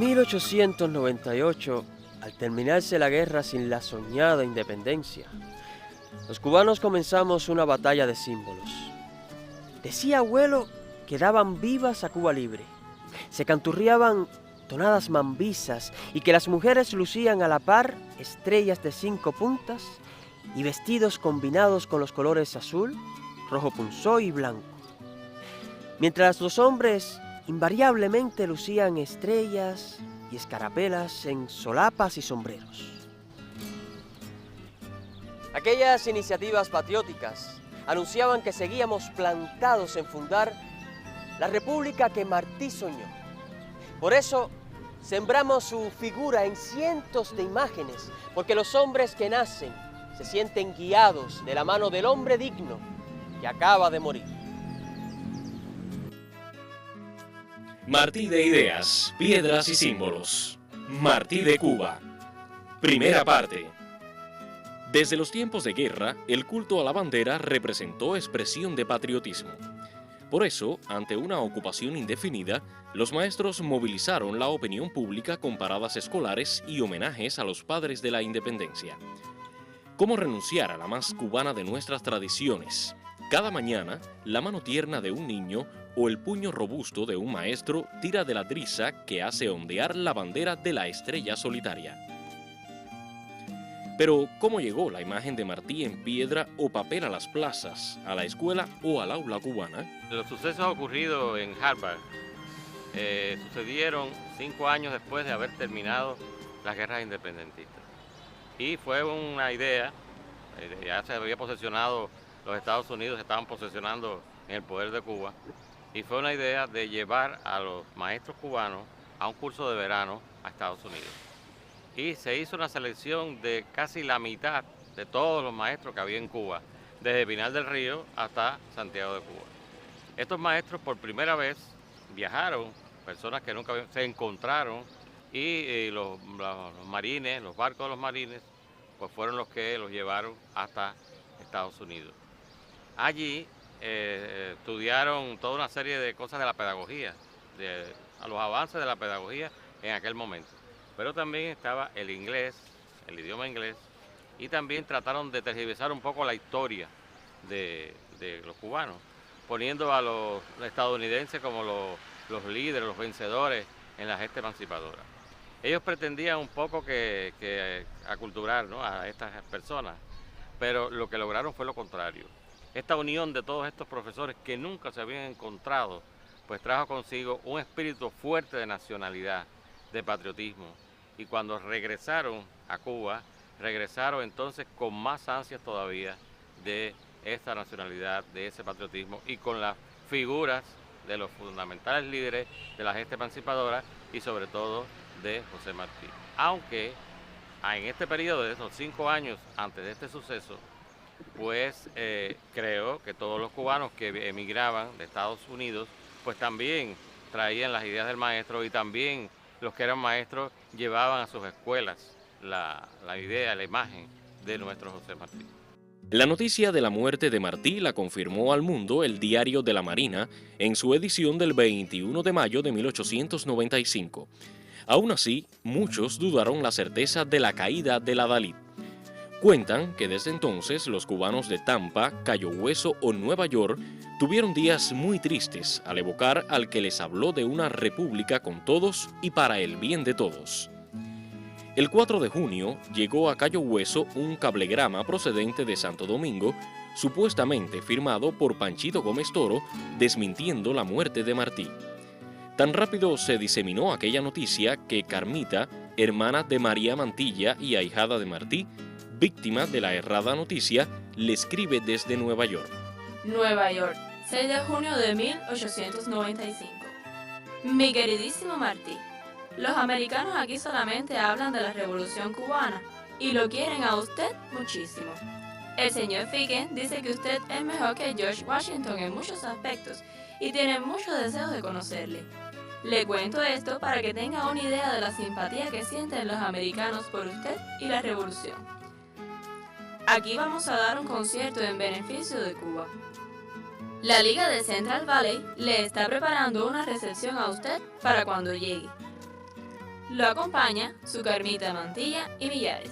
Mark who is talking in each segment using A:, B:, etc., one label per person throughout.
A: 1898, al terminarse la guerra sin la soñada independencia, los cubanos comenzamos una batalla de símbolos. Decía abuelo que daban vivas a Cuba libre, se canturriaban tonadas mambisas y que las mujeres lucían a la par estrellas de 5 puntas y vestidos combinados con los colores azul, rojo punzó y blanco, mientras los hombres invariablemente lucían estrellas y escarapelas en solapas y sombreros. Aquellas iniciativas patrióticas anunciaban que seguíamos plantados en fundar la república que Martí soñó. Por eso sembramos su figura en cientos de imágenes, porque los hombres que nacen se sienten guiados de la mano del hombre digno que acaba de morir.
B: Martí de ideas, piedras y símbolos. Martí de Cuba. Primera parte. Desde los tiempos de guerra, el culto a la bandera representó expresión de patriotismo. Por eso, ante una ocupación indefinida, los maestros movilizaron la opinión pública con paradas escolares y homenajes a los padres de la independencia. ¿Cómo renunciar a la más cubana de nuestras tradiciones? Cada mañana, la mano tierna de un niño o el puño robusto de un maestro tira de la driza que hace ondear la bandera de la estrella solitaria. Pero, ¿cómo llegó la imagen de Martí en piedra o papel a las plazas, a la escuela o al aula cubana?
C: Los sucesos ocurridos en Harvard sucedieron 5 años después de haber terminado las guerras independentistas. Y fue una idea, ya se había posesionado, los Estados Unidos estaban posesionando en el poder de Cuba, y fue una idea de llevar a los maestros cubanos a un curso de verano a Estados Unidos. Y se hizo una selección de casi la mitad de todos los maestros que había en Cuba, desde Pinar del Río hasta Santiago de Cuba. Estos maestros por primera vez viajaron, personas que nunca se encontraron, y los marines, los barcos de los marines, pues fueron los que los llevaron hasta Estados Unidos. Allí estudiaron toda una serie de cosas de la pedagogía, a los avances de la pedagogía en aquel momento. Pero también estaba el inglés, el idioma inglés, y también trataron de tergiversar un poco la historia de los cubanos, poniendo a los estadounidenses como los líderes, los vencedores en la gesta emancipadora. Ellos pretendían un poco que aculturar, ¿no?, a estas personas, pero lo que lograron fue lo contrario. Esta unión de todos estos profesores que nunca se habían encontrado, pues trajo consigo un espíritu fuerte de nacionalidad, de patriotismo. Y cuando regresaron a Cuba, regresaron entonces con más ansias todavía de esta nacionalidad, de ese patriotismo, y con las figuras de los fundamentales líderes de la gesta emancipadora y sobre todo de José Martí. Aunque en este periodo de esos 5 años antes de este suceso, pues creo que todos los cubanos que emigraban de Estados Unidos, pues también traían las ideas del maestro, y también los que eran maestros llevaban a sus escuelas la idea, la imagen de nuestro José Martí.
B: La noticia de la muerte de Martí la confirmó al mundo el Diario de la Marina en su edición del 21 de mayo de 1895. Aún así, muchos dudaron la certeza de la caída de la Dalit. Cuentan que desde entonces los cubanos de Tampa, Cayo Hueso o Nueva York tuvieron días muy tristes al evocar al que les habló de una república con todos y para el bien de todos. El 4 de junio llegó a Cayo Hueso un cablegrama procedente de Santo Domingo, supuestamente firmado por Panchito Gómez Toro, desmintiendo la muerte de Martí. Tan rápido se diseminó aquella noticia que Carmita, hermana de María Mantilla y ahijada de Martí, víctima de la errada noticia, le escribe desde Nueva York.
D: Nueva York, 6 de junio de 1895. Mi queridísimo Martí, los americanos aquí solamente hablan de la Revolución Cubana y lo quieren a usted muchísimo. El señor Ficken dice que usted es mejor que George Washington en muchos aspectos y tiene muchos deseos de conocerle. Le cuento esto para que tenga una idea de la simpatía que sienten los americanos por usted y la revolución. Aquí vamos a dar un concierto en beneficio de Cuba. La Liga de Central Valley le está preparando una recepción a usted para cuando llegue. Lo acompaña su Carmita Mantilla y Millares.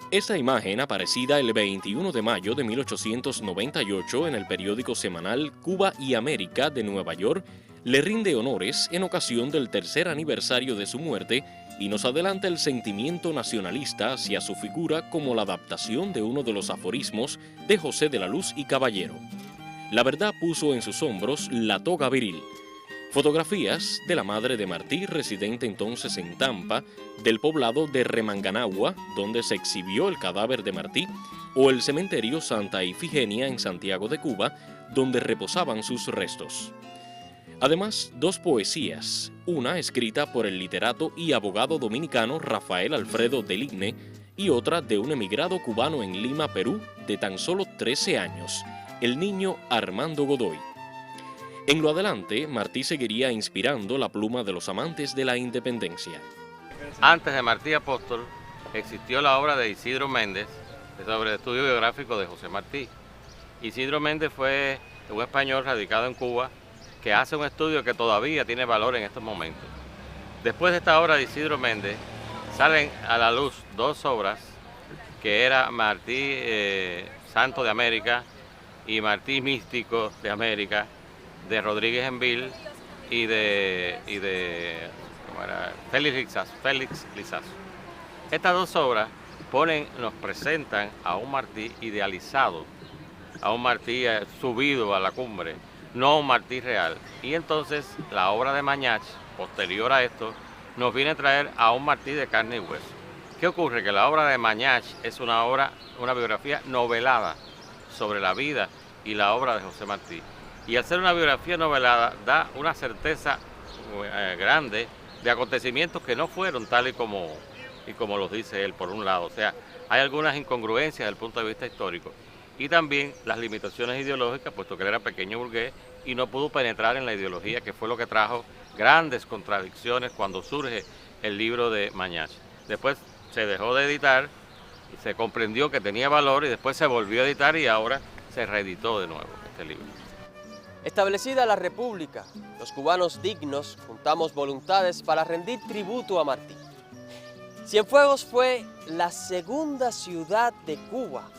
B: Esta imagen, aparecida el 21 de mayo de 1898 en el periódico semanal Cuba y América de Nueva York, le rinde honores en ocasión del tercer aniversario de su muerte y nos adelanta el sentimiento nacionalista hacia su figura como la adaptación de uno de los aforismos de José de la Luz y Caballero. La verdad puso en sus hombros la toga viril. Fotografías de la madre de Martí, residente entonces en Tampa, del poblado de Remanganagua, donde se exhibió el cadáver de Martí, o el cementerio Santa Ifigenia en Santiago de Cuba, donde reposaban sus restos. Además, dos poesías, una escrita por el literato y abogado dominicano Rafael Alfredo Deligne y otra de un emigrado cubano en Lima, Perú, de tan solo 13 años, el niño Armando Godoy. En lo adelante, Martí seguiría inspirando la pluma de los amantes de la independencia.
C: Antes de Martí Apóstol existió la obra de Isidro Méndez sobre el estudio biográfico de José Martí. Isidro Méndez fue un español radicado en Cuba que hace un estudio que todavía tiene valor en estos momentos. Después de esta obra de Isidro Méndez salen a la luz dos obras que era Martí Santo de América y Martí Místico de América, de Rodríguez Envil y de Félix Lizazo. Estas dos obras nos presentan a un Martí idealizado, a un Martí subido a la cumbre, no a un Martí real. Y entonces la obra de Mañach, posterior a esto, nos viene a traer a un Martí de carne y hueso. ¿Qué ocurre? Que la obra de Mañach es una biografía novelada sobre la vida y la obra de José Martí. Y al ser una biografía novelada, da una certeza grande de acontecimientos que no fueron tal y como los dice él, por un lado. O sea, hay algunas incongruencias desde el punto de vista histórico. Y también las limitaciones ideológicas, puesto que él era pequeño burgués y no pudo penetrar en la ideología, que fue lo que trajo grandes contradicciones cuando surge el libro de Mañach. Después se dejó de editar, se comprendió que tenía valor y después se volvió a editar y ahora se reeditó de nuevo este libro.
A: Establecida la República, los cubanos dignos juntamos voluntades para rendir tributo a Martí. Cienfuegos fue la segunda ciudad de Cuba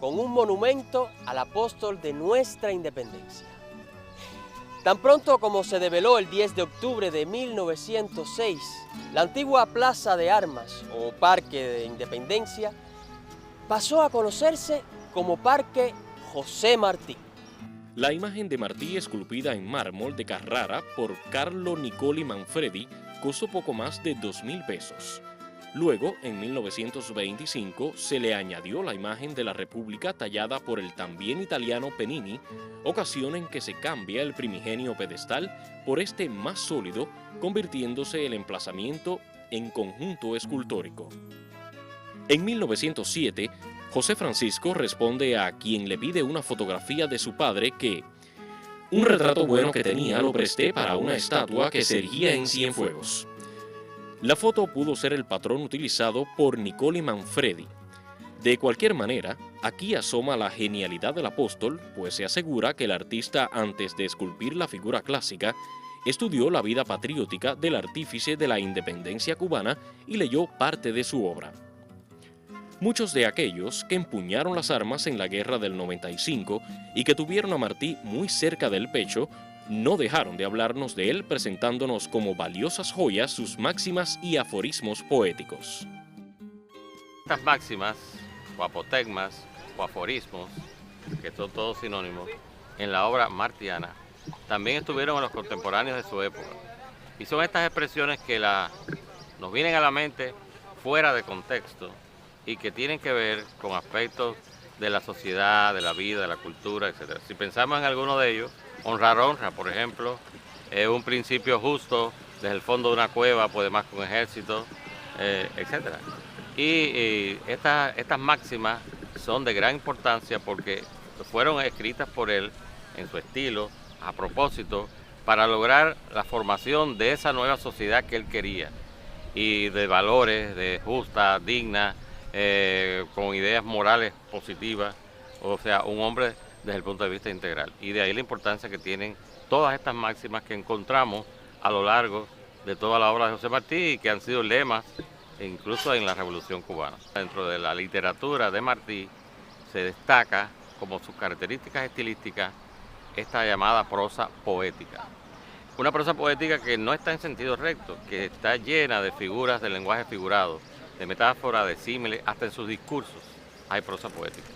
A: con un monumento al apóstol de nuestra independencia. Tan pronto como se develó el 10 de octubre de 1906, la antigua Plaza de Armas o Parque de Independencia pasó a conocerse como Parque José Martí.
B: La imagen de Martí esculpida en mármol de Carrara por Carlo Niccoli Manfredi costó poco más de 2.000 pesos. Luego, en 1925, se le añadió la imagen de la República tallada por el también italiano Penini, ocasión en que se cambia el primigenio pedestal por este más sólido, convirtiéndose el emplazamiento en conjunto escultórico. En 1907, José Francisco responde a quien le pide una fotografía de su padre que un retrato bueno que tenía lo presté para una estatua que se erguía en Cienfuegos. La foto pudo ser el patrón utilizado por Niccoli Manfredi. De cualquier manera, aquí asoma la genialidad del apóstol, pues se asegura que el artista, antes de esculpir la figura clásica, estudió la vida patriótica del artífice de la independencia cubana y leyó parte de su obra. Muchos de aquellos que empuñaron las armas en la guerra del 95 y que tuvieron a Martí muy cerca del pecho, no dejaron de hablarnos de él presentándonos como valiosas joyas sus máximas y aforismos poéticos.
C: Estas máximas, o apotegmas, o aforismos, que son todos sinónimos, en la obra martiana, también estuvieron en los contemporáneos de su época. Y son estas expresiones que nos vienen a la mente fuera de contexto y que tienen que ver con aspectos de la sociedad, de la vida, de la cultura, etc. Si pensamos en alguno de ellos, honrar honra, por ejemplo, es un principio justo, desde el fondo de una cueva puede más que un ejército, etc. Y estas máximas son de gran importancia porque fueron escritas por él en su estilo, a propósito, para lograr la formación de esa nueva sociedad que él quería, y de valores, de justa, digna, con ideas morales positivas, o sea, un hombre desde el punto de vista integral. Y de ahí la importancia que tienen todas estas máximas que encontramos a lo largo de toda la obra de José Martí y que han sido lemas incluso en la Revolución Cubana. Dentro de la literatura de Martí se destaca como sus características estilísticas esta llamada prosa poética. Una prosa poética que no está en sentido recto, que está llena de figuras del lenguaje figurado, de metáforas, de símiles, hasta en sus discursos hay prosa poética.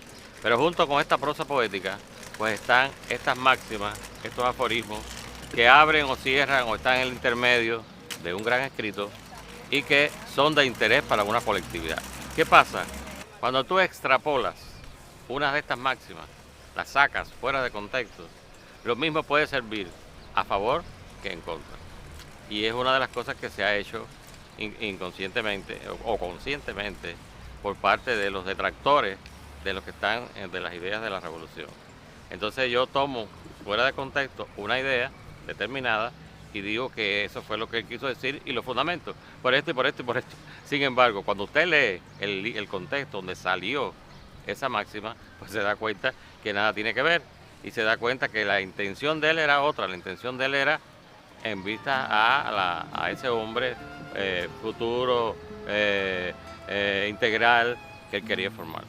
C: Pero junto con esta prosa poética, pues están estas máximas, estos aforismos, que abren o cierran o están en el intermedio de un gran escrito y que son de interés para una colectividad. ¿Qué pasa? Cuando tú extrapolas una de estas máximas, las sacas fuera de contexto, lo mismo puede servir a favor que en contra. Y es una de las cosas que se ha hecho inconscientemente o conscientemente por parte de los detractores de los que están de las ideas de la revolución. Entonces yo tomo fuera de contexto una idea determinada y digo que eso fue lo que él quiso decir y lo fundamento por esto y por esto y por esto. Sin embargo, cuando usted lee el contexto donde salió esa máxima, pues se da cuenta que nada tiene que ver y se da cuenta que la intención de él era otra. La intención de él era en vista a ese hombre futuro, integral que él quería formar.